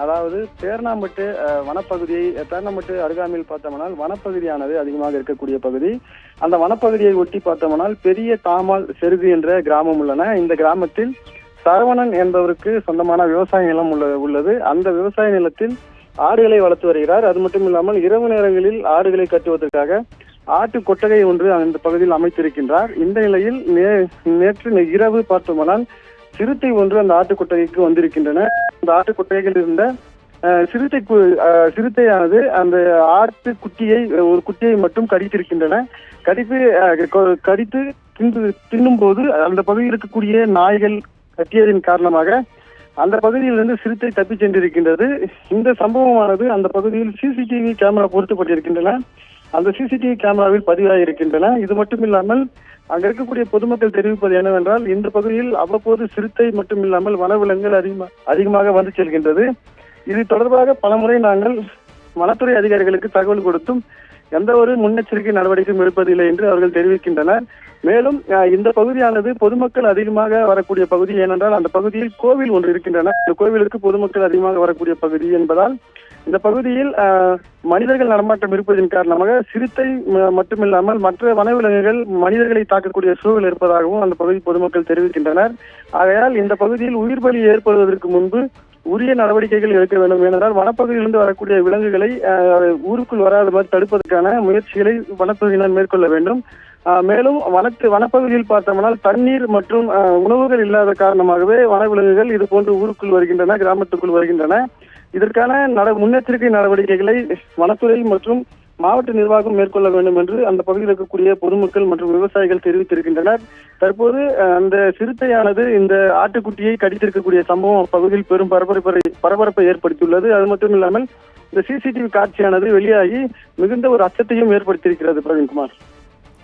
அதாவது பேரணாம்பட்டு வனப்பகுதியை பேரணாம்பட்டு அருகாமையில் பார்த்தோம்னால் வனப்பகுதியானது அதிகமாக இருக்கக்கூடிய பகுதி. அந்த வனப்பகுதியை ஒட்டி பார்த்தோம்னால் பெரிய தாமால் செருகு என்ற கிராமம் உள்ளன. இந்த கிராமத்தில் சரவணன் என்பவருக்கு சொந்தமான விவசாய நிலம் உள்ளது. அந்த விவசாய நிலத்தில் ஆடுகளை வளர்த்து வருகிறார். அது மட்டும் இல்லாமல் இரவு நேரங்களில் ஆடுகளை கட்டுவதற்காக ஆட்டு கொட்டகை ஒன்று அந்த பகுதியில் அமைத்திருக்கின்றார். இந்த நிலையில் நேற்று இரவு பார்த்தோம்னால் சிறுத்தை ஒன்று அந்த ஆட்டு கொட்டகைக்கு வந்திருக்கின்றன. அந்த ஆட்டு கொட்டகையில் இருந்த சிறுத்தையானது அந்த ஆட்டு குட்டியை ஒரு குட்டியை மட்டும் கடித்திருக்கின்றன. கடித்து தின்னும் போது அந்த பகுதியில் இருக்கக்கூடிய நாய்கள் கட்டியதின் காரணமாக அந்த பகுதியிலிருந்து சிறுத்தை தப்பி சென்றிருக்கின்றது. இந்த சம்பவமானது அந்த பகுதியில் சிசிடிவி கேமரா பொருத்தப்பட்டிருக்கின்றன. அந்த சிசிடிவி கேமராவில் பதிவாகியிருக்கின்றன. இது மட்டும் இல்லாமல் அங்க இருக்கக்கூடிய பொதுமக்கள் தெரிவிப்பது என்னவென்றால் இந்த பகுதியில் அவ்வப்போது சிறுத்தை மட்டும் இல்லாமல் வனவிலங்குகள் அதிகமாக வந்து செல்கின்றது. இது தொடர்பாக பலமுறை நாங்கள் வனத்துறை அதிகாரிகளுக்கு தகவல் கொடுத்தும் எந்த ஒரு முன்னெச்சரிக்கை நடவடிக்கையும் எடுப்பதில்லை என்று அவர்கள் தெரிவிக்கின்றனர். மேலும் இந்த பகுதியானது பொதுமக்கள் அதிகமாக வரக்கூடிய பகுதி. ஏனென்றால் அந்த பகுதியில் கோவில் ஒன்று இருக்கின்றன. இந்த கோவிலுக்கு பொதுமக்கள் அதிகமாக வரக்கூடிய பகுதி என்பதால் இந்த பகுதியில் மனிதர்கள் நடமாட்டம் இருப்பதன் காரணமாக சிறுத்தை மட்டுமில்லாமல் மற்ற வனவிலங்குகள் மனிதர்களை தாக்கக்கூடிய சூழல் இருப்பதாகவும் அந்த பகுதி பொதுமக்கள் தெரிவிக்கின்றனர். ஆகையால் இந்த பகுதியில் உயிர் பலி ஏற்படுவதற்கு முன்பு உரிய நடவடிக்கைகள் எடுக்க வேண்டும். ஏனென்றால் வனப்பகுதியிலிருந்து வரக்கூடிய விலங்குகளை ஊருக்குள் வராத மாதிரி தடுப்பதற்கான முயற்சிகளை வனத்துறையினர் மேற்கொள்ள வேண்டும். மேலும் வனப்பகுதியில் பார்த்தோம்னால் தண்ணீர் மற்றும் உணவுகள் இல்லாத காரணமாகவே வனவிலங்குகள் இது போன்று ஊருக்குள் வருகின்றன, கிராமத்துக்குள் வருகின்றன. இதற்கான முன்னெச்சரிக்கை நடவடிக்கைகளை வனத்துறை மற்றும் மாவட்ட நிர்வாகம் மேற்கொள்ள வேண்டும் என்று அந்த பகுதியில் இருக்கக்கூடிய பொதுமக்கள் மற்றும் விவசாயிகள் தெரிவித்திருக்கின்றனர். தற்போது அந்த சிறுத்தையானது இந்த ஆட்டுக்குட்டியை கடித்திருக்கக்கூடிய சம்பவம் அப்பகுதியில் பெரும் பரபரப்பை ஏற்படுத்தியுள்ளது. அது மட்டும் இல்லாமல் இந்த சிசிடிவி காட்சியானது வெளியாகி மிகுந்த ஒரு அச்சத்தையும் ஏற்படுத்தியிருக்கிறது. பிரவீன்குமார்.